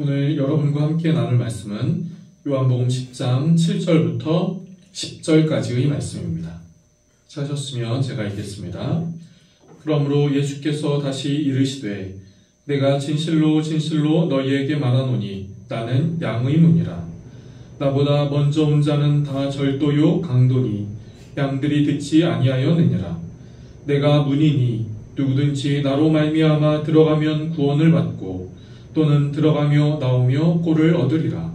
오늘 여러분과 함께 나눌 말씀은 요한복음 10장 7절부터 10절까지의 말씀입니다. 찾으셨으면 제가 읽겠습니다. 그러므로 예수께서 다시 이르시되 내가 진실로 진실로 너희에게 말하노니 나는 양의 문이라. 나보다 먼저 온 자는 다 절도요 강도니 양들이 듣지 아니하였느니라. 내가 문이니 누구든지 나로 말미암아 들어가면 구원을 받고 또는 들어가며 나오며 꼴을 얻으리라.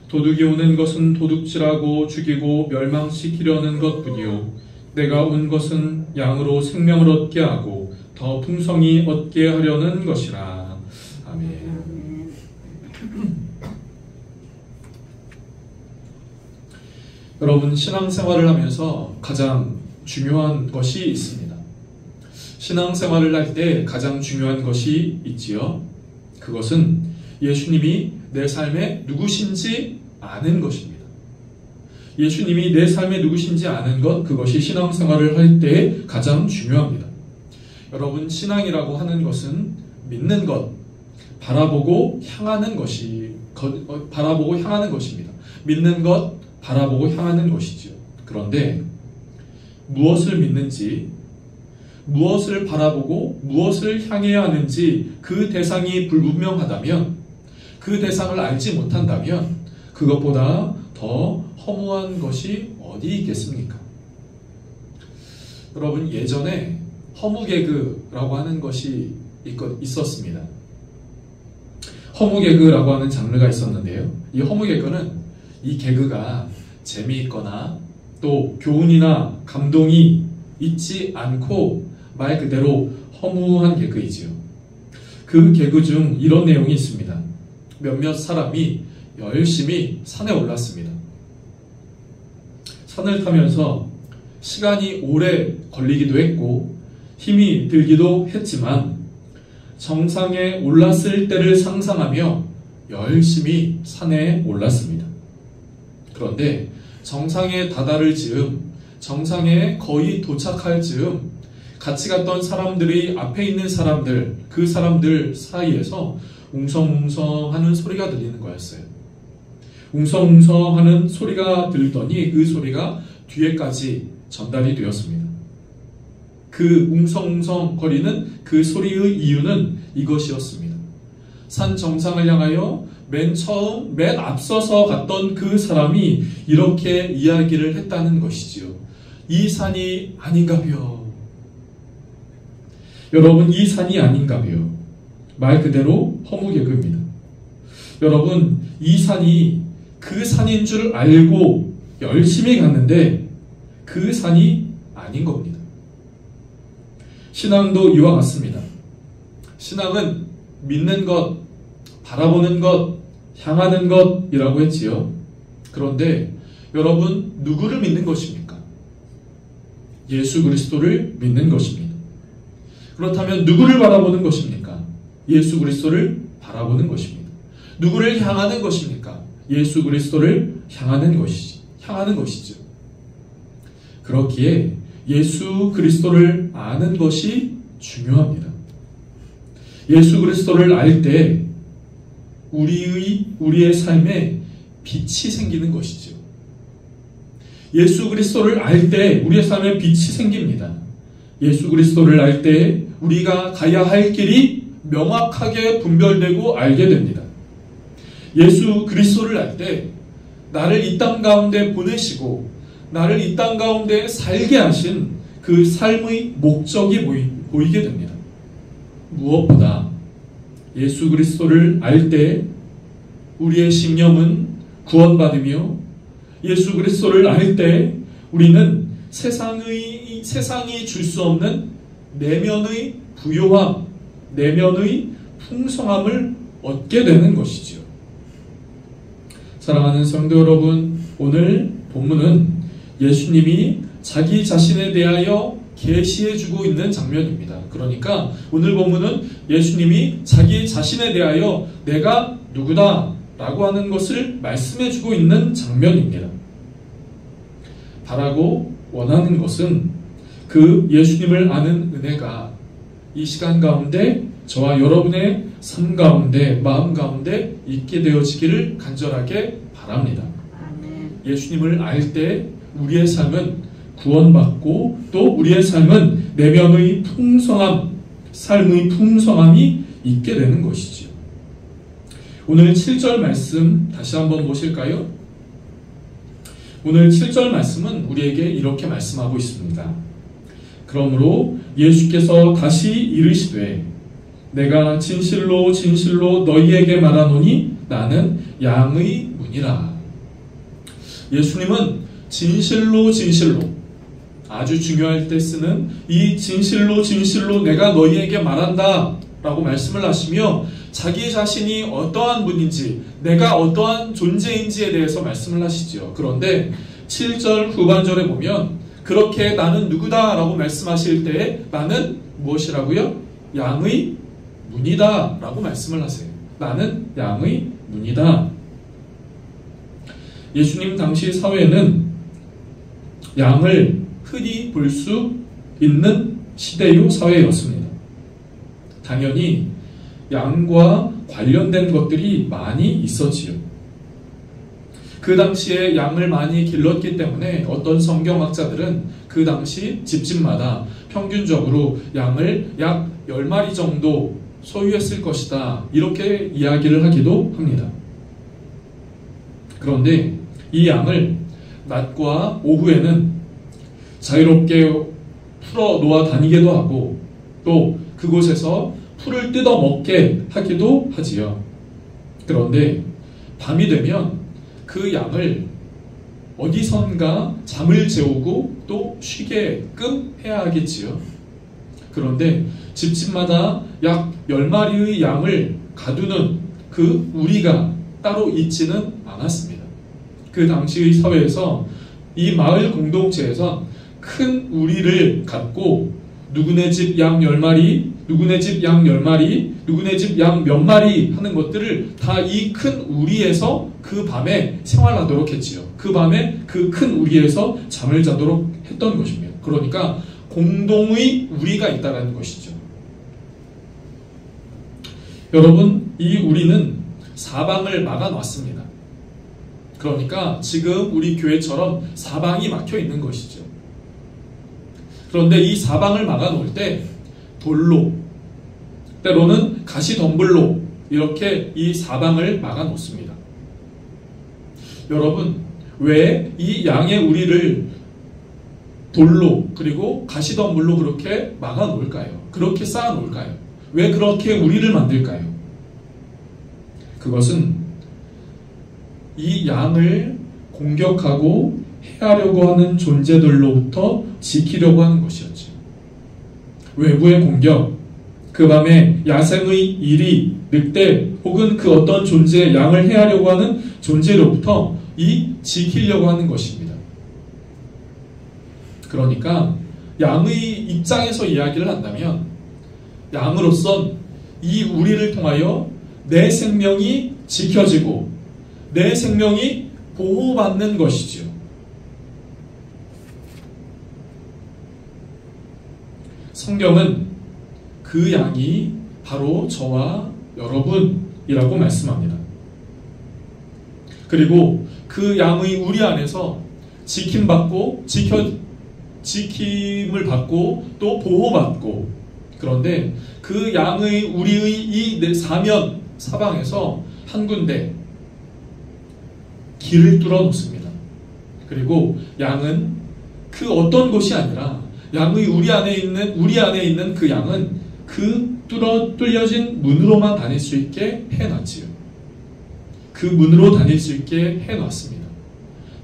도둑이 오는 것은 도둑질하고 죽이고 멸망시키려는 것뿐이요 내가 온 것은 양으로 생명을 얻게 하고 더 풍성히 얻게 하려는 것이라. 아멘. 여러분, 신앙생활을 하면서 가장 중요한 것이 있습니다. 신앙생활을 할 때 가장 중요한 것이 있지요. 그것은 예수님이 내 삶에 누구신지 아는 것입니다. 예수님이 내 삶에 누구신지 아는 것, 그것이 신앙생활을 할 때 가장 중요합니다. 여러분, 신앙이라고 하는 것은 믿는 것, 바라보고 향하는 것입니다. 믿는 것, 바라보고 향하는 것이지요. 그런데 무엇을 믿는지, 무엇을 바라보고 무엇을 향해야 하는지 그 대상이 불분명하다면, 그 대상을 알지 못한다면 그것보다 더 허무한 것이 어디 있겠습니까? 여러분, 예전에 허무개그라고 하는 것이 있었습니다. 허무개그라고 하는 장르가 있었는데요. 이 허무개그는 이 개그가 재미있거나 또 교훈이나 감동이 있지 않고 말 그대로 허무한 개그이지요. 그 개그 중 이런 내용이 있습니다. 몇몇 사람이 열심히 산에 올랐습니다. 산을 타면서 시간이 오래 걸리기도 했고 힘이 들기도 했지만 정상에 올랐을 때를 상상하며 열심히 산에 올랐습니다. 그런데 정상에 다다를 즈음, 정상에 거의 도착할 즈음 같이 갔던 사람들이 앞에 있는 사람들, 그 사람들 사이에서 웅성웅성 하는 소리가 들리는 거였어요. 웅성웅성 하는 소리가 들더니 그 소리가 뒤에까지 전달이 되었습니다. 그 웅성웅성 거리는 그 소리의 이유는 이것이었습니다. 산 정상을 향하여 맨 앞서서 갔던 그 사람이 이렇게 이야기를 했다는 것이지요. 이 산이 아닌가벼. 여러분, 이 산이 아닌가벼. 말 그대로 허무개그입니다. 여러분, 이 산이 그 산인 줄 알고 열심히 갔는데 그 산이 아닌 겁니다. 신앙도 이와 같습니다. 신앙은 믿는 것, 바라보는 것, 향하는 것이라고 했지요. 그런데 여러분, 누구를 믿는 것입니까? 예수 그리스도를 믿는 것입니다. 그렇다면 누구를 바라보는 것입니까? 예수 그리스도를 바라보는 것입니다. 누구를 향하는 것입니까? 예수 그리스도를 향하는 것이죠. 그렇기에 예수 그리스도를 아는 것이 중요합니다. 예수 그리스도를 알 때 우리의 삶에 빛이 생기는 것이죠. 예수 그리스도를 알 때 우리의 삶에 빛이 생깁니다. 예수 그리스도를 알 때 우리가 가야 할 길이 명확하게 분별되고 알게 됩니다. 예수 그리스도를 알 때 나를 이 땅 가운데 보내시고 나를 이 땅 가운데 살게 하신 그 삶의 목적이 보이게 됩니다. 무엇보다 예수 그리스도를 알 때 우리의 심령은 구원받으며 예수 그리스도를 알 때 우리는 세상이 줄 수 없는 내면의 부요함, 내면의 풍성함을 얻게 되는 것이지요. 사랑하는 성도 여러분, 오늘 본문은 예수님이 자기 자신에 대하여 계시해주고 있는 장면입니다. 그러니까 오늘 본문은 예수님이 자기 자신에 대하여 내가 누구다 라고 하는 것을 말씀해주고 있는 장면입니다. 바라고 원하는 것은 그 예수님을 아는 은혜가 이 시간 가운데 저와 여러분의 삶 가운데, 마음 가운데 있게 되어지기를 간절하게 바랍니다. 예수님을 알 때 우리의 삶은 구원받고 또 우리의 삶은 내면의 풍성함, 삶의 풍성함이 있게 되는 것이지요. 오늘 7절 말씀 다시 한번 보실까요? 오늘 7절 말씀은 우리에게 이렇게 말씀하고 있습니다. 그러므로 예수께서 다시 이르시되 내가 진실로 진실로 너희에게 말하노니 나는 양의 문이라. 예수님은 진실로 진실로, 아주 중요할 때 쓰는 이 진실로 진실로 내가 너희에게 말한다 라고 말씀을 하시며 자기 자신이 어떠한 분인지, 내가 어떠한 존재인지에 대해서 말씀을 하시죠. 그런데 7절 후반절에 보면 그렇게 나는 누구다 라고 말씀하실 때 나는 무엇이라고요? 양의 문이다 라고 말씀을 하세요. 나는 양의 문이다. 예수님 당시 사회는 양을 흔히 볼 수 있는 시대요 사회였습니다. 당연히 양과 관련된 것들이 많이 있었지요. 그 당시에 양을 많이 길렀기 때문에 어떤 성경학자들은 그 당시 집집마다 평균적으로 양을 약 10마리 정도 소유했을 것이다, 이렇게 이야기를 하기도 합니다. 그런데 이 양을 낮과 오후에는 자유롭게 풀어 놓아 다니기도 하고 또 그곳에서 풀을 뜯어 먹게 하기도 하지요. 그런데 밤이 되면 그 양을 어디선가 잠을 재우고 또 쉬게끔 해야 하겠지요. 그런데 집집마다 약 10마리의 양을 가두는 그 우리가 따로 있지는 않았습니다. 그 당시의 사회에서 이 마을 공동체에선 큰 우리를 갖고 누구네 집 양 10마리, 누구네 집 양 10마리, 누구네 집 양 몇 마리 하는 것들을 다 이 큰 우리에서 그 밤에 생활하도록 했지요. 그 밤에 그 큰 우리에서 잠을 자도록 했던 것입니다. 그러니까 공동의 우리가 있다는 것이죠. 여러분, 이 우리는 사방을 막아놨습니다. 그러니까 지금 우리 교회처럼 사방이 막혀 있는 것이죠. 그런데 이 사방을 막아놓을 때 돌로, 때로는 가시덤불로 이렇게 이 사방을 막아놓습니다. 여러분, 왜 이 양의 우리를 돌로 그리고 가시덤불로 그렇게 막아놓을까요? 그렇게 쌓아놓을까요? 왜 그렇게 우리를 만들까요? 그것은 이 양을 공격하고 해하려고 하는 존재들로부터 지키려고 하는 것이었죠. 외부의 공격, 그 밤에 야생의 이리, 늑대 혹은 그 어떤 존재의 양을 해하려고 하는 존재로부터 지키려고 하는 것입니다. 그러니까 양의 입장에서 이야기를 한다면 양으로선 이 우리를 통하여 내 생명이 지켜지고 내 생명이 보호받는 것이지요. 성경은 그 양이 바로 저와 여러분이라고 말씀합니다. 그리고 그 양의 우리 안에서 지킴받고 지킴을 받고 또 보호받고, 그런데 그 양의 우리의 이 사면 사방에서 한 군데 길을 뚫어 놓습니다. 그리고 양은 그 어떤 곳이 아니라 양의 우리 안에 있는 그 양은 그 뚫려진 문으로만 다닐 수 있게 해놨지요. 그 문으로 다닐 수 있게 해놨습니다.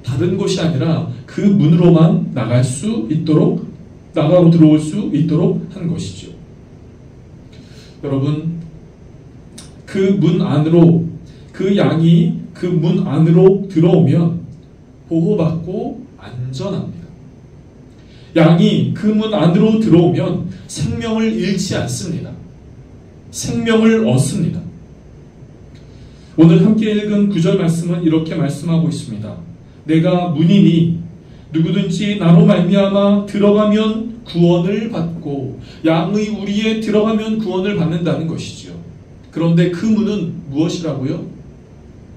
다른 곳이 아니라 그 문으로만 나갈 수 있도록, 나가고 들어올 수 있도록 한 것이죠. 여러분, 그 문 안으로, 그 양이 그 문 안으로 들어오면 보호받고 안전합니다. 양이 그 문 안으로 들어오면 생명을 잃지 않습니다. 생명을 얻습니다. 오늘 함께 읽은 9절 말씀은 이렇게 말씀하고 있습니다. 내가 문이니 누구든지 나로 말미암아 들어가면 구원을 받고 양의 우리에 들어가면 구원을 받는다는 것이죠. 그런데 그 문은 무엇이라고요?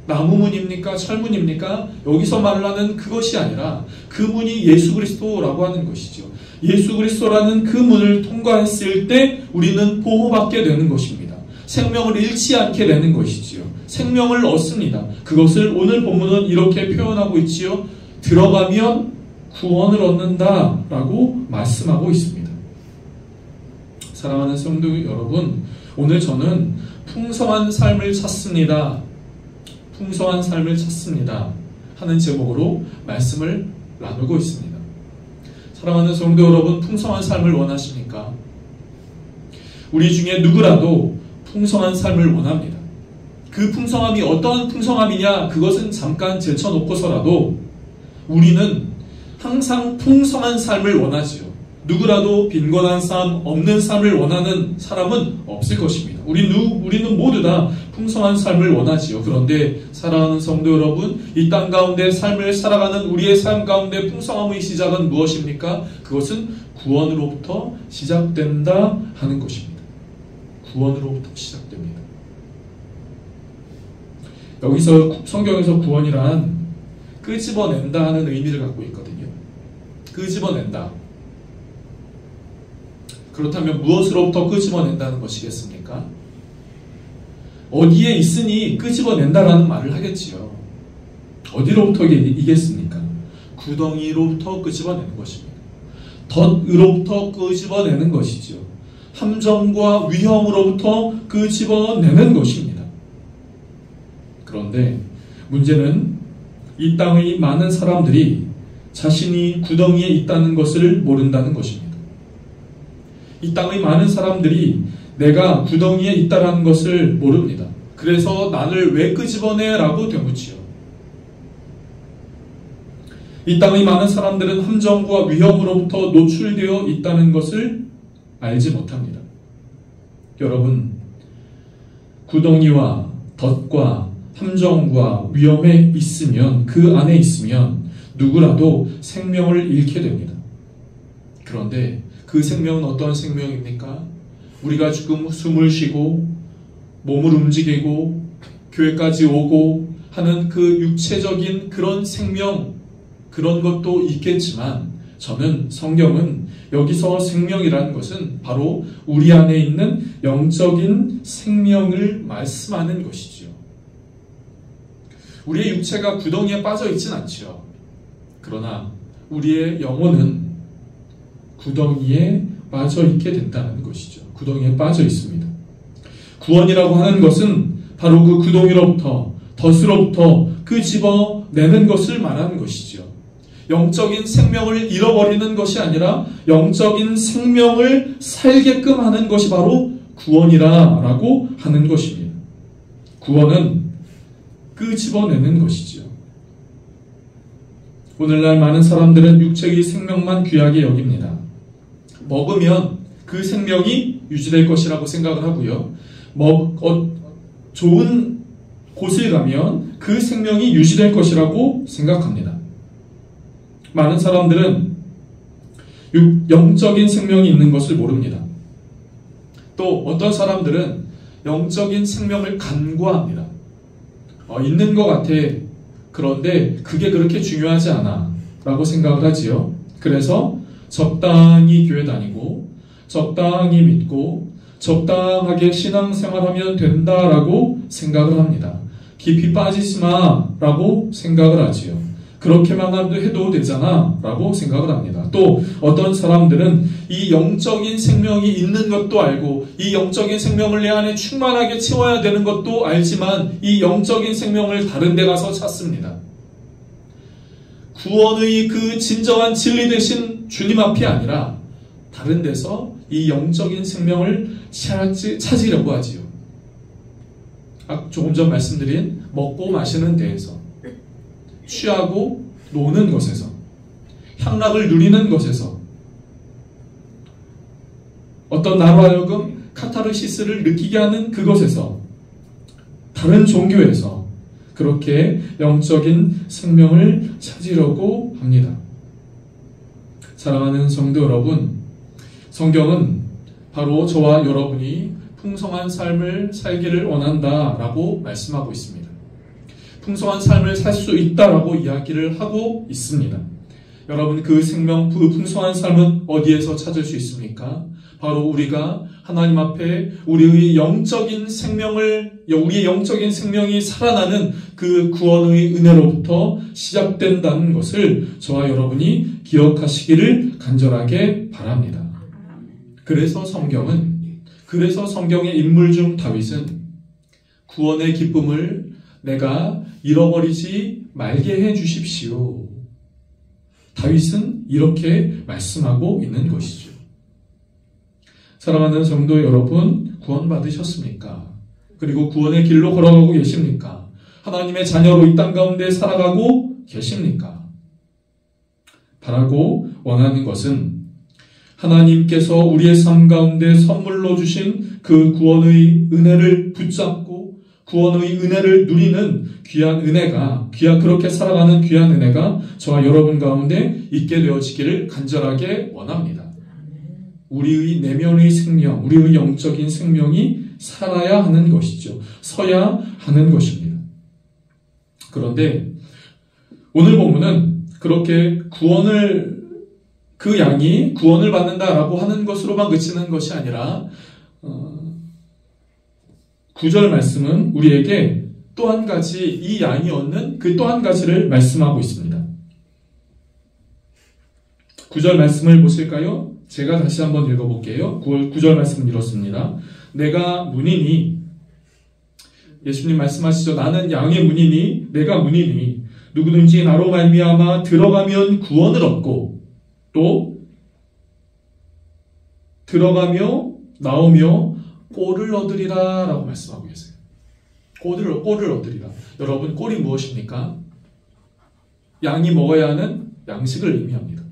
나무문입니까? 철문입니까? 여기서 말하는 그것이 아니라 그 문이 예수 그리스도라고 하는 것이죠. 예수 그리스도라는 그 문을 통과했을 때 우리는 보호받게 되는 것입니다. 생명을 잃지 않게 되는 것이지요. 생명을 얻습니다. 그것을 오늘 본문은 이렇게 표현하고 있지요. 들어가면 구원을 얻는다라고 말씀하고 있습니다. 사랑하는 성도 여러분, 오늘 저는 풍성한 삶을 찾습니다. 풍성한 삶을 찾습니다. 하는 제목으로 말씀을 나누고 있습니다. 사랑하는 성도 여러분, 풍성한 삶을 원하십니까? 우리 중에 누구라도 풍성한 삶을 원합니다. 그 풍성함이 어떠한 풍성함이냐, 그것은 잠깐 제쳐놓고서라도 우리는 항상 풍성한 삶을 원하지요. 누구라도 빈곤한 삶, 없는 삶을 원하는 사람은 없을 것입니다. 우리는 모두 다 풍성한 삶을 원하지요. 그런데 사랑하는 성도 여러분, 이 땅 가운데 삶을 살아가는 우리의 삶 가운데 풍성함의 시작은 무엇입니까? 그것은 구원으로부터 시작된다 하는 것입니다. 구원으로부터 시작됩니다. 여기서 성경에서 구원이란 끄집어낸다 하는 의미를 갖고 있거든요. 끄집어낸다. 그렇다면 무엇으로부터 끄집어낸다는 것이겠습니까? 어디에 있으니 끄집어낸다라는 말을 하겠지요. 어디로부터 이겠습니까? 구덩이로부터 끄집어내는 것입니다. 덫으로부터 끄집어내는 것이죠. 함정과 위험으로부터 끄집어내는 것입니다. 그런데 문제는 이 땅의 많은 사람들이 자신이 구덩이에 있다는 것을 모른다는 것입니다. 이 땅의 많은 사람들이 내가 구덩이에 있다는 것을 모릅니다. 그래서 나를 왜 끄집어내? 라고 되묻지요. 이 땅의 많은 사람들은 함정과 위험으로부터 노출되어 있다는 것을 알지 못합니다. 여러분, 구덩이와 덫과 함정과 위험에 있으면, 그 안에 있으면 누구라도 생명을 잃게 됩니다. 그런데 그 생명은 어떠한 생명입니까? 우리가 지금 숨을 쉬고 몸을 움직이고 교회까지 오고 하는 그 육체적인 그런 생명, 그런 것도 있겠지만 저는 성경은 여기서 생명이라는 것은 바로 우리 안에 있는 영적인 생명을 말씀하는 것이죠. 우리의 육체가 구덩이에 빠져 있진 않죠. 그러나 우리의 영혼은 구덩이에 빠져 있게 된다는 것이죠. 구덩이에 빠져 있습니다. 구원이라고 하는 것은 바로 그 구덩이로부터, 덫으로부터 끄집어내는 것을 말하는 것이죠. 영적인 생명을 잃어버리는 것이 아니라 영적인 생명을 살게끔 하는 것이 바로 구원이라고 하는 것입니다. 구원은 끄집어내는 것이죠. 오늘날 많은 사람들은 육체의 생명만 귀하게 여깁니다. 먹으면 그 생명이 유지될 것이라고 생각을 하고요. 좋은 곳에 가면 그 생명이 유지될 것이라고 생각합니다. 많은 사람들은 영적인 생명이 있는 것을 모릅니다. 또 어떤 사람들은 영적인 생명을 간과합니다. 있는 것 같아. 그런데 그게 그렇게 중요하지 않아 라고 생각을 하지요. 그래서 적당히 교회 다니고 적당히 믿고 적당하게 신앙생활하면 된다라고 생각을 합니다. 깊이 빠지지 마라고 생각을 하지요. 그렇게만 해도 되잖아 라고 생각을 합니다. 또 어떤 사람들은 이 영적인 생명이 있는 것도 알고 이 영적인 생명을 내 안에 충만하게 채워야 되는 것도 알지만 이 영적인 생명을 다른 데 가서 찾습니다. 구원의 그 진정한 진리 되신 주님 앞이 아니라 다른 데서 이 영적인 생명을 찾으려고 하지요. 조금 전 말씀드린 먹고 마시는 데에서, 취하고 노는 것에서, 향락을 누리는 것에서, 어떤 나로 하여금 카타르시스를 느끼게 하는 그것에서, 다른 종교에서 그렇게 영적인 생명을 찾으려고 합니다. 사랑하는 성도 여러분, 성경은 바로 저와 여러분이 풍성한 삶을 살기를 원한다라고 말씀하고 있습니다. 풍성한 삶을 살 수 있다라고 이야기를 하고 있습니다. 여러분, 그 생명, 그 풍성한 삶은 어디에서 찾을 수 있습니까? 바로 우리가 하나님 앞에 우리의 영적인 생명이 살아나는 그 구원의 은혜로부터 시작된다는 것을 저와 여러분이 기억하시기를 간절하게 바랍니다. 그래서 성경의 인물 중 다윗은 구원의 기쁨을 내가 잃어버리지 말게 해 주십시오. 다윗은 이렇게 말씀하고 있는 것이죠. 사랑하는 성도 여러분, 구원받으셨습니까? 그리고 구원의 길로 걸어가고 계십니까? 하나님의 자녀로 이 땅 가운데 살아가고 계십니까? 바라고 원하는 것은 하나님께서 우리의 삶 가운데 선물로 주신 그 구원의 은혜를 붙잡고 구원의 은혜를 누리는 귀한 은혜가, 그렇게 살아가는 귀한 은혜가 저와 여러분 가운데 있게 되어지기를 간절하게 원합니다. 우리의 내면의 생명, 우리의 영적인 생명이 살아야 하는 것이죠. 서야 하는 것입니다. 그런데 오늘 본문은 그렇게 그 양이 구원을 받는다라고 하는 것으로만 그치는 것이 아니라 9절 말씀은 우리에게 또 한 가지 이 양이 얻는 그 또 한 가지를 말씀하고 있습니다. 9절 말씀을 보실까요? 제가 다시 한번 읽어볼게요. 9절 말씀은 이렇습니다. 내가 문이니, 예수님 말씀하시죠. 나는 양의 문이니, 내가 문이니 누구든지 나로 말미암아 들어가면 구원을 얻고 또 들어가며 나오며 꼴을 얻으리라 라고 말씀하고 계세요. 꼴을 얻으리라. 여러분, 꼴이 무엇입니까? 양이 먹어야 하는 양식을 의미합니다.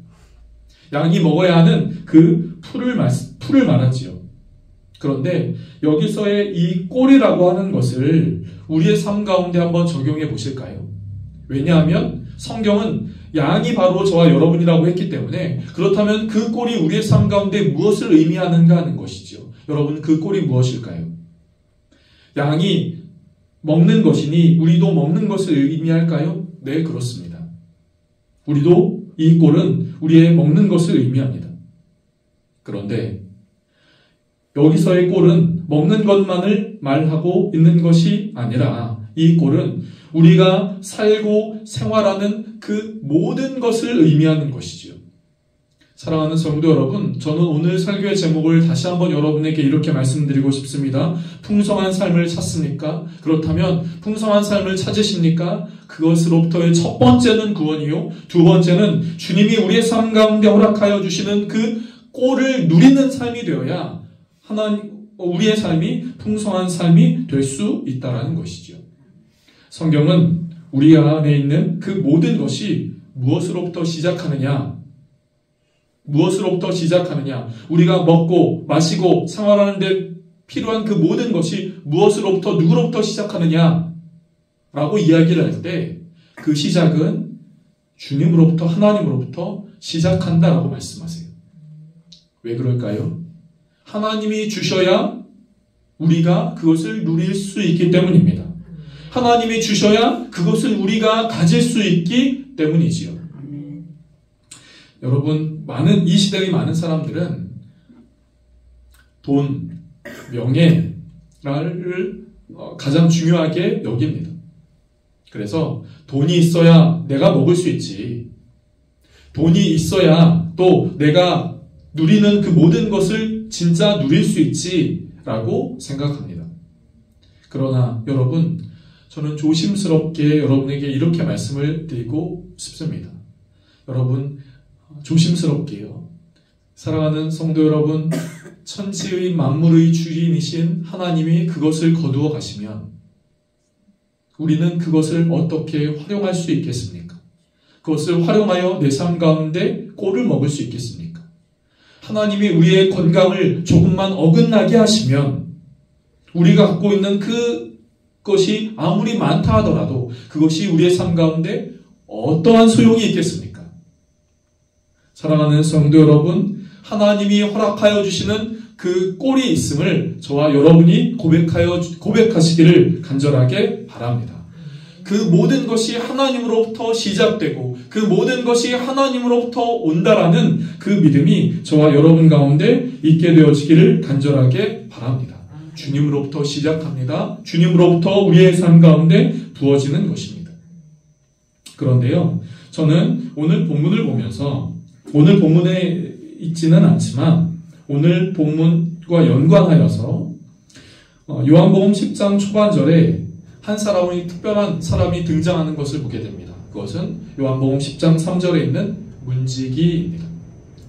양이 먹어야 하는 그 풀을 말하지요. 그런데 여기서의 이 꼴이라고 하는 것을 우리의 삶 가운데 한번 적용해 보실까요? 왜냐하면 성경은 양이 바로 저와 여러분이라고 했기 때문에, 그렇다면 그 꼴이 우리의 삶 가운데 무엇을 의미하는가 하는 것이죠. 여러분, 그 꼴이 무엇일까요? 양이 먹는 것이니 우리도 먹는 것을 의미할까요? 네, 그렇습니다. 우리도 이 꼴은 우리의 먹는 것을 의미합니다. 그런데 여기서의 꼴은 먹는 것만을 말하고 있는 것이 아니라 이 꼴은 우리가 살고 생활하는 그 모든 것을 의미하는 것이지요. 사랑하는 성도 여러분, 저는 오늘 설교의 제목을 다시 한번 여러분에게 이렇게 말씀드리고 싶습니다. 풍성한 삶을 찾습니까? 그렇다면 풍성한 삶을 찾으십니까? 그것으로부터의 첫 번째는 구원이요, 두 번째는 주님이 우리의 삶 가운데 허락하여 주시는 그 꼴을 누리는 삶이 되어야 우리의 삶이 풍성한 삶이 될 수 있다는 것이죠. 성경은 우리 안에 있는 그 모든 것이 무엇으로부터 시작하느냐? 우리가 먹고 마시고 생활하는 데 필요한 그 모든 것이 무엇으로부터, 누구로부터 시작하느냐 라고 이야기를 할 때 그 시작은 주님으로부터, 하나님으로부터 시작한다라고 말씀하세요. 왜 그럴까요? 하나님이 주셔야 우리가 그것을 누릴 수 있기 때문입니다. 하나님이 주셔야 그것을 우리가 가질 수 있기 때문이지요. 여러분, 이 시대의 많은 사람들은 돈, 명예를 가장 중요하게 여깁니다. 그래서 돈이 있어야 내가 먹을 수 있지, 돈이 있어야 또 내가 누리는 그 모든 것을 진짜 누릴 수 있지라고 생각합니다. 그러나 여러분, 저는 조심스럽게 여러분에게 이렇게 말씀을 드리고 싶습니다. 여러분, 조심스럽게요. 사랑하는 성도 여러분, 천지의 만물의 주인이신 하나님이 그것을 거두어 가시면 우리는 그것을 어떻게 활용할 수 있겠습니까? 그것을 활용하여 내 삶 가운데 꼴을 먹을 수 있겠습니까? 하나님이 우리의 건강을 조금만 어긋나게 하시면 우리가 갖고 있는 그것이 아무리 많다 하더라도 그것이 우리의 삶 가운데 어떠한 소용이 있겠습니까? 사랑하는 성도 여러분, 하나님이 허락하여 주시는 그 꼴이 있음을 저와 여러분이 고백하시기를 간절하게 바랍니다. 그 모든 것이 하나님으로부터 시작되고 그 모든 것이 하나님으로부터 온다라는 그 믿음이 저와 여러분 가운데 있게 되어지기를 간절하게 바랍니다. 주님으로부터 시작합니다. 주님으로부터 우리의 삶 가운데 부어지는 것입니다. 그런데요, 저는 오늘 본문을 보면서 오늘 본문에 있지는 않지만 오늘 본문과 연관하여서 요한복음 10장 초반절에 한 사람이 특별한 사람이 등장하는 것을 보게 됩니다. 그것은 요한복음 10장 3절에 있는 문지기입니다.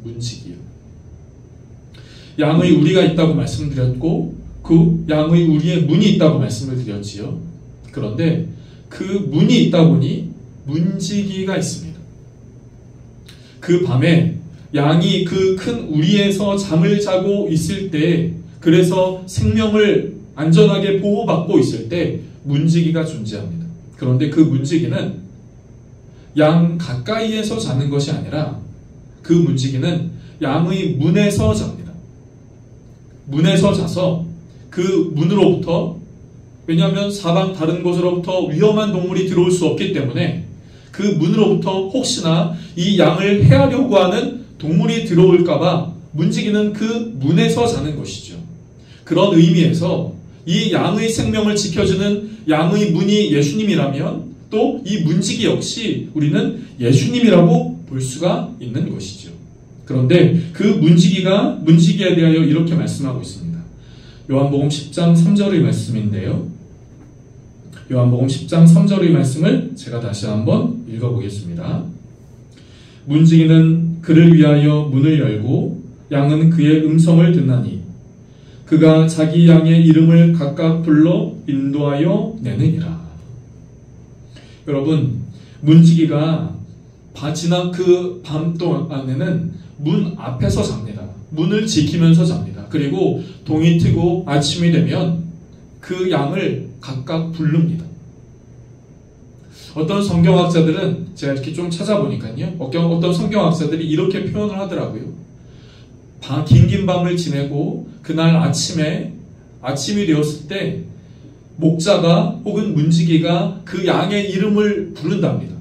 문지기요. 양의 우리가 있다고 말씀드렸고 그 양의 우리의 문이 있다고 말씀을 드렸지요. 그런데 그 문이 있다 보니 문지기가 있습니다. 그 밤에 양이 그 큰 우리에서 잠을 자고 있을 때, 그래서 생명을 안전하게 보호받고 있을 때 문지기가 존재합니다. 그런데 그 문지기는 양 가까이에서 자는 것이 아니라 그 문지기는 양의 문에서 잡니다. 문에서 자서 그 문으로부터, 왜냐하면 사방 다른 곳으로부터 위험한 동물이 들어올 수 없기 때문에 그 문으로부터 혹시나 이 양을 해하려고 하는 동물이 들어올까봐 문지기는 그 문에서 자는 것이죠. 그런 의미에서 이 양의 생명을 지켜주는 양의 문이 예수님이라면 또 이 문지기 역시 우리는 예수님이라고 볼 수가 있는 것이죠. 그런데 그 문지기에 대하여 이렇게 말씀하고 있습니다. 요한복음 10장 3절의 말씀인데요. 요한복음 10장 3절의 말씀을 제가 다시 한번 읽어보겠습니다. 문지기는 그를 위하여 문을 열고 양은 그의 음성을 듣나니 그가 자기 양의 이름을 각각 불러 인도하여 내느니라. 여러분, 문지기가 지난 그 밤 동안에는 문 앞에서 잡니다. 문을 지키면서 잡니다. 그리고 동이 트고 아침이 되면 그 양을 각각 부릅니다. 어떤 성경학자들은 제가 이렇게 좀 찾아보니까요, 어떤 성경학자들이 이렇게 표현을 하더라고요. 긴 밤을 지내고 그날 아침이 되었을 때 목자가 혹은 문지기가 그 양의 이름을 부른답니다.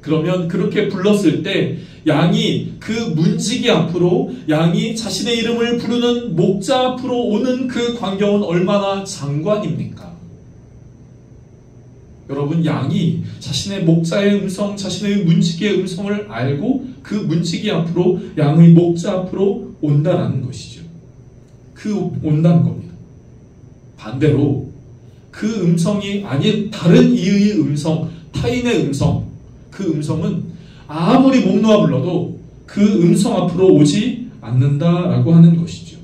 그러면 그렇게 불렀을 때 양이 그 문지기 앞으로, 양이 자신의 이름을 부르는 목자 앞으로 오는 그 광경은 얼마나 장관입니까? 여러분, 양이 자신의 목자의 음성, 자신의 문지기의 음성을 알고 그 문지기 앞으로, 양의 목자 앞으로 온다라는 것이죠. 온다는 겁니다. 반대로 그 음성이 아닌 다른 이의 음성, 타인의 음성, 그 음성은 아무리 목 놓아 불러도 그 음성 앞으로 오지 않는다라고 하는 것이죠.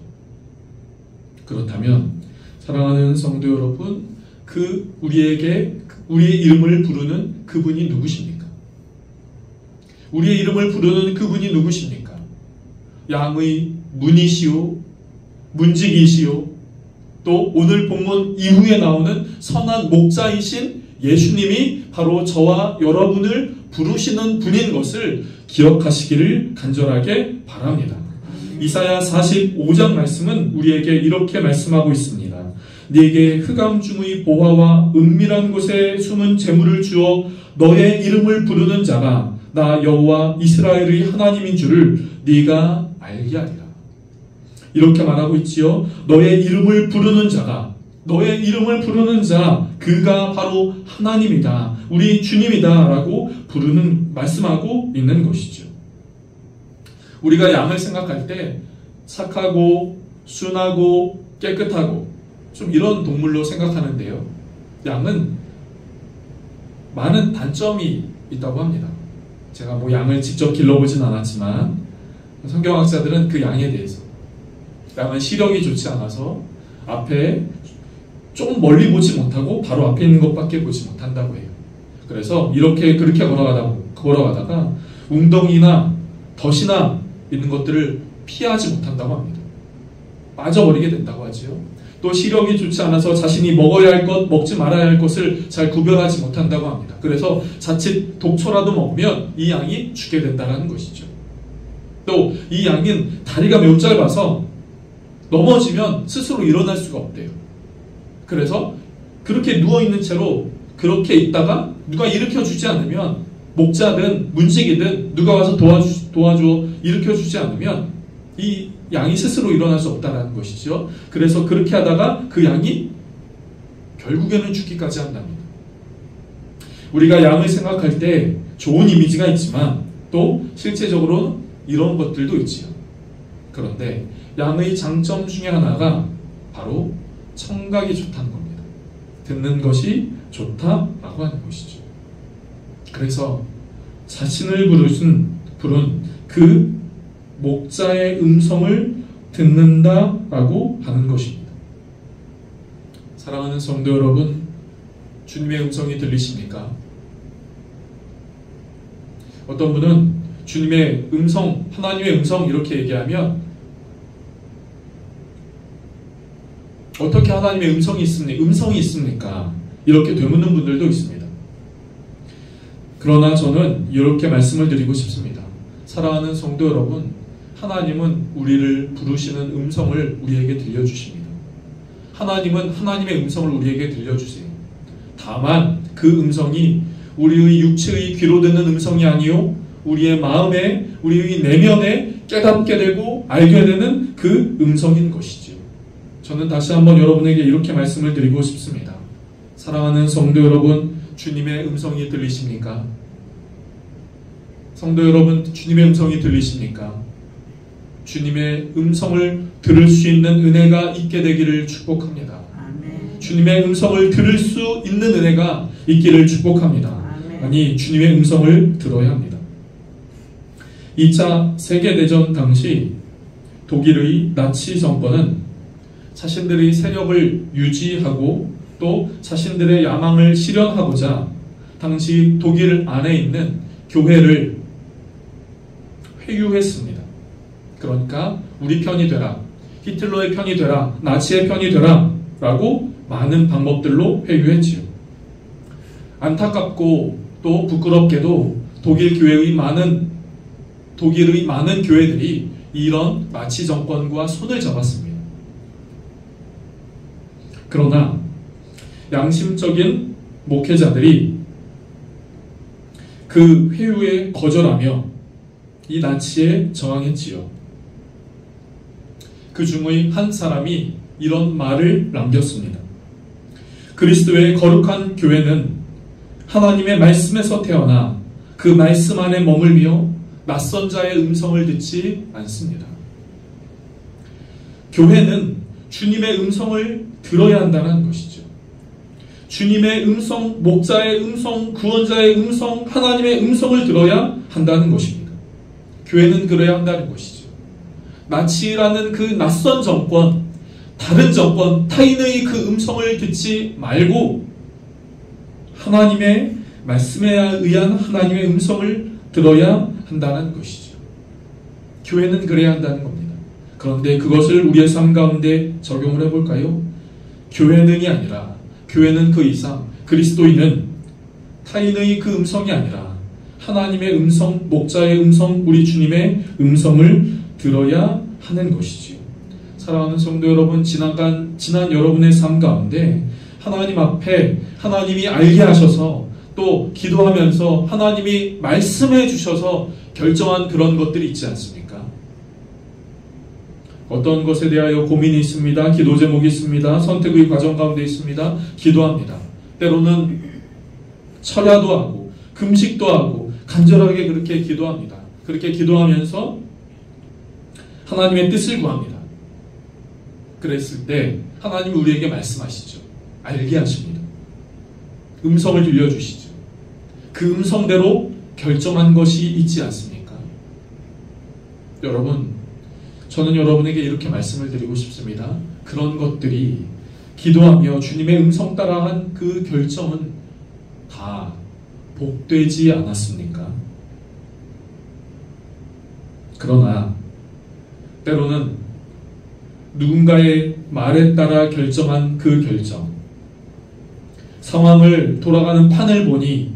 그렇다면 사랑하는 성도 여러분, 우리의 이름을 부르는 그분이 누구십니까? 우리의 이름을 부르는 그분이 누구십니까? 양의 문이시오, 문지기시오, 또 오늘 본문 이후에 나오는 선한 목자이신 예수님이 바로 저와 여러분을 부르시는 분인 것을 기억하시기를 간절하게 바랍니다. 이사야 45장 말씀은 우리에게 이렇게 말씀하고 있습니다. 네게 흑암 중의 보화와 은밀한 곳에 숨은 재물을 주어 너의 이름을 부르는 자가 나 여호와 이스라엘의 하나님인 줄을 네가 알게 하리라. 이렇게 말하고 있지요. 너의 이름을 부르는 자가, 너의 이름을 부르는 자, 그가 바로 하나님이다, 우리 주님이다 라고 말씀하고 있는 것이죠. 우리가 양을 생각할 때 착하고 순하고 깨끗하고 좀 이런 동물로 생각하는데요, 양은 많은 단점이 있다고 합니다. 제가 양을 직접 길러보진 않았지만 성경학자들은 그 양에 대해서, 양은 시력이 좋지 않아서 앞에 좀 멀리 보지 못하고 바로 앞에 있는 것밖에 보지 못한다고 해요. 그래서 그렇게 걸어가다가 웅덩이나 덫이나 있는 것들을 피하지 못한다고 합니다. 빠져버리게 된다고 하지요. 또 시력이 좋지 않아서 자신이 먹어야 할 것, 먹지 말아야 할 것을 잘 구별하지 못한다고 합니다. 그래서 자칫 독초라도 먹으면 이 양이 죽게 된다는 것이죠. 또 이 양은 다리가 매우 짧아서 넘어지면 스스로 일어날 수가 없대요. 그래서 그렇게 누워있는 채로 그렇게 있다가 누가 일으켜주지 않으면, 목자든 문지기든 누가 와서 도와줘 일으켜주지 않으면 이 양이 스스로 일어날 수 없다는 것이죠. 그래서 그렇게 하다가 그 양이 결국에는 죽기까지 한답니다. 우리가 양을 생각할 때 좋은 이미지가 있지만 또 실제적으로 이런 것들도 있지요. 그런데 양의 장점 중에 하나가 바로 청각이 좋다는 겁니다. 듣는 것이 좋다라고 하는 것이죠. 그래서 자신을 부른 그 목자의 음성을 듣는다라고 하는 것입니다. 사랑하는 성도 여러분, 주님의 음성이 들리십니까? 어떤 분은 주님의 음성, 하나님의 음성 이렇게 얘기하면 어떻게 하나님의 음성이 있습니까? 이렇게 되묻는 분들도 있습니다. 그러나 저는 이렇게 말씀을 드리고 싶습니다. 사랑하는 성도 여러분, 하나님은 우리를 부르시는 음성을 우리에게 들려주십니다. 하나님은 하나님의 음성을 우리에게 들려주세요. 다만 그 음성이 우리의 육체의 귀로 듣는 음성이 아니요, 우리의 마음에, 우리의 내면에 깨닫게 되고 알게 되는 그 음성인 것이죠. 저는 다시 한번 여러분에게 이렇게 말씀을 드리고 싶습니다. 사랑하는 성도 여러분, 주님의 음성이 들리십니까? 성도 여러분, 주님의 음성이 들리십니까? 주님의 음성을 들을 수 있는 은혜가 있게 되기를 축복합니다. 아멘. 주님의 음성을 들을 수 있는 은혜가 있기를 축복합니다. 아멘. 아니, 주님의 음성을 들어야 합니다. 2차 세계대전 당시 독일의 나치 정권은 자신들의 세력을 유지하고 또 자신들의 야망을 실현하고자 당시 독일 안에 있는 교회를 회유했습니다. 그러니까 우리 편이 되라, 히틀러의 편이 되라, 나치의 편이 되라 라고 많은 방법들로 회유했지요. 안타깝고 또 부끄럽게도 독일의 많은 교회들이 이런 나치 정권과 손을 잡았습니다. 그러나 양심적인 목회자들이 그 회유에 거절하며 이 나치에 저항했지요. 그 중의 한 사람이 이런 말을 남겼습니다. 그리스도의 거룩한 교회는 하나님의 말씀에서 태어나 그 말씀 안에 머물며 낯선 자의 음성을 듣지 않습니다. 교회는 주님의 음성을 들어야 한다는 것이죠. 주님의 음성, 목자의 음성, 구원자의 음성, 하나님의 음성을 들어야 한다는 것입니다. 교회는 그래야 한다는 것이죠. 나치라는 그 낯선 정권, 다른 정권, 타인의 그 음성을 듣지 말고 하나님의 말씀에 의한 하나님의 음성을 들어야 한다는 것이죠. 교회는 그래야 한다는 겁니다. 그런데 그것을 우리의 삶 가운데 적용을 해볼까요? 교회는이 아니라, 교회는 그 이상, 그리스도인은 타인의 그 음성이 아니라 하나님의 음성, 목자의 음성, 우리 주님의 음성을 들어야 하는 것이지요. 사랑하는 성도 여러분, 지난 여러분의 삶 가운데 하나님 앞에 하나님이 알게 하셔서 또 기도하면서 하나님이 말씀해 주셔서 결정한 그런 것들이 있지 않습니까? 어떤 것에 대하여 고민이 있습니다. 기도 제목이 있습니다. 선택의 과정 가운데 있습니다. 기도합니다. 때로는 철야도 하고 금식도 하고 간절하게 그렇게 기도합니다. 그렇게 기도하면서 하나님의 뜻을 구합니다. 그랬을 때 하나님이 우리에게 말씀하시죠. 알게 하십니다. 음성을 들려주시죠. 그 음성대로 결정한 것이 있지 않습니까? 여러분, 저는 여러분에게 이렇게 말씀을 드리고 싶습니다. 그런 것들이 기도하며 주님의 음성 따라한 그 결정은 다 복되지 않았습니까? 그러나 때로는 누군가의 말에 따라 결정한 그 결정, 상황을 돌아가는 판을 보니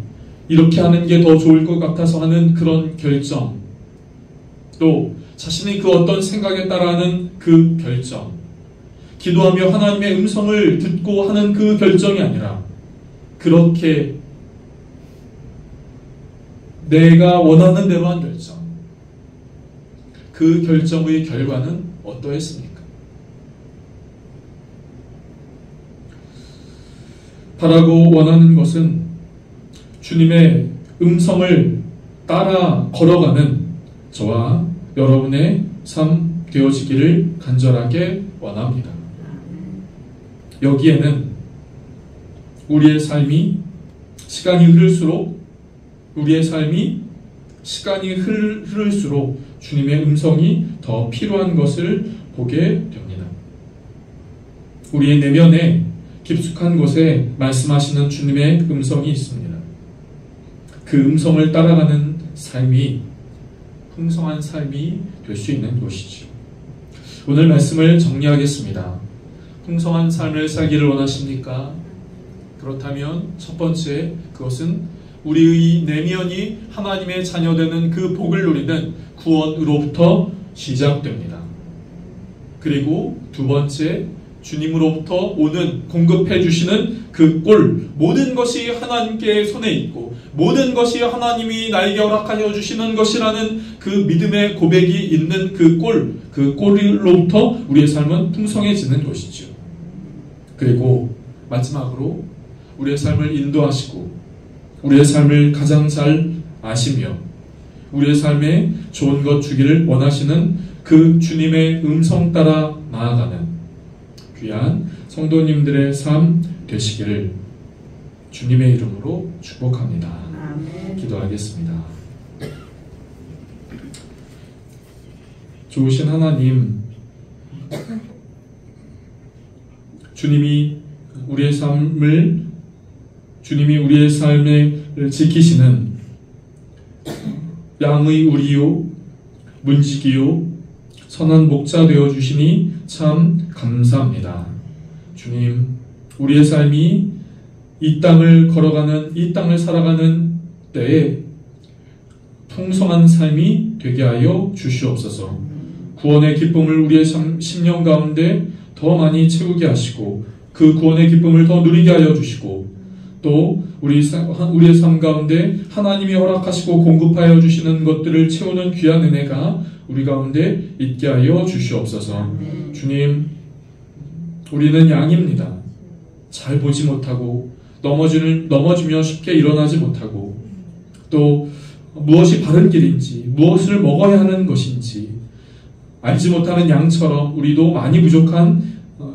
이렇게 하는 게 더 좋을 것 같아서 하는 그런 결정, 또 자신의 그 어떤 생각에 따라하는 그 결정, 기도하며 하나님의 음성을 듣고 하는 그 결정이 아니라 그렇게 내가 원하는 대로 한 결정, 그 결정의 결과는 어떠했습니까? 바라고 원하는 것은 주님의 음성을 따라 걸어가는 저와 여러분의 삶 되어지기를 간절하게 원합니다. 여기에는 우리의 삶이 시간이 흐를수록 주님의 음성이 더 필요한 것을 보게 됩니다. 우리의 내면에 깊숙한 곳에 말씀하시는 주님의 음성이 있습니다. 그 음성을 따라가는 삶이 풍성한 삶이 될 수 있는 것이죠. 오늘 말씀을 정리하겠습니다. 풍성한 삶을 살기를 원하십니까? 그렇다면 첫 번째, 그것은 우리의 내면이 하나님의 자녀되는 그 복을 누리는 구원으로부터 시작됩니다. 그리고 두 번째, 주님으로부터 오는 공급해 주시는 그 꼴, 모든 것이 하나님께 손에 있고 모든 것이 하나님이 나에게 허락하여 주시는 것이라는 그 믿음의 고백이 있는 그 꼴로부터 우리의 삶은 풍성해지는 것이죠. 그리고 마지막으로 우리의 삶을 인도하시고 우리의 삶을 가장 잘 아시며 우리의 삶에 좋은 것 주기를 원하시는 그 주님의 음성 따라 나아가는 귀한 성도님들의 삶 되시기를 주님의 이름으로 축복합니다. 아멘. 기도하겠습니다. 좋으신 하나님, 주님이 우리의 삶을 지키시는 양의 우리요 문지기요 선한 목자 되어 주시니 참 감사합니다. 주님, 우리의 삶이 이 땅을 살아가는 때에 풍성한 삶이 되게 하여 주시옵소서. 구원의 기쁨을 우리의 심령 가운데 더 많이 채우게 하시고 그 구원의 기쁨을 더 누리게 하여 주시고 또 우리의 삶 가운데 하나님이 허락하시고 공급하여 주시는 것들을 채우는 귀한 은혜가 우리 가운데 있게 하여 주시옵소서. 주님, 우리는 양입니다. 잘 보지 못하고 넘어지며 쉽게 일어나지 못하고 또 무엇이 바른 길인지 무엇을 먹어야 하는 것인지 알지 못하는 양처럼 우리도 많이 부족한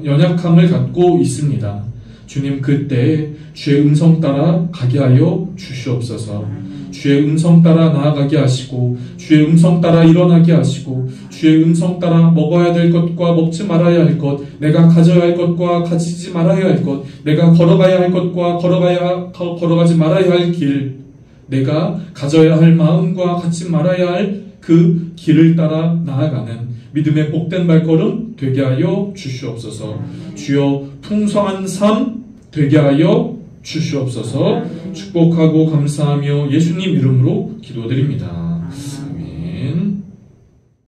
연약함을 갖고 있습니다. 주님, 그때 주의 음성 따라 가게 하여 주시옵소서. 주의 음성 따라 나아가게 하시고 주의 음성 따라 일어나게 하시고 주의 음성 따라 먹어야 될 것과 먹지 말아야 할 것, 내가 가져야 할 것과 가지지 말아야 할 것, 내가 걸어가야 할 것과 걸어가지 말아야 할 길, 내가 가져야 할 마음과 갖지 말아야 할 그 길을 따라 나아가는 믿음의 복된 발걸음 되게 하여 주시옵소서. 주여, 풍성한 삶 되게 하여 주시옵소서. 축복하고 감사하며 예수님 이름으로 기도드립니다. 아멘.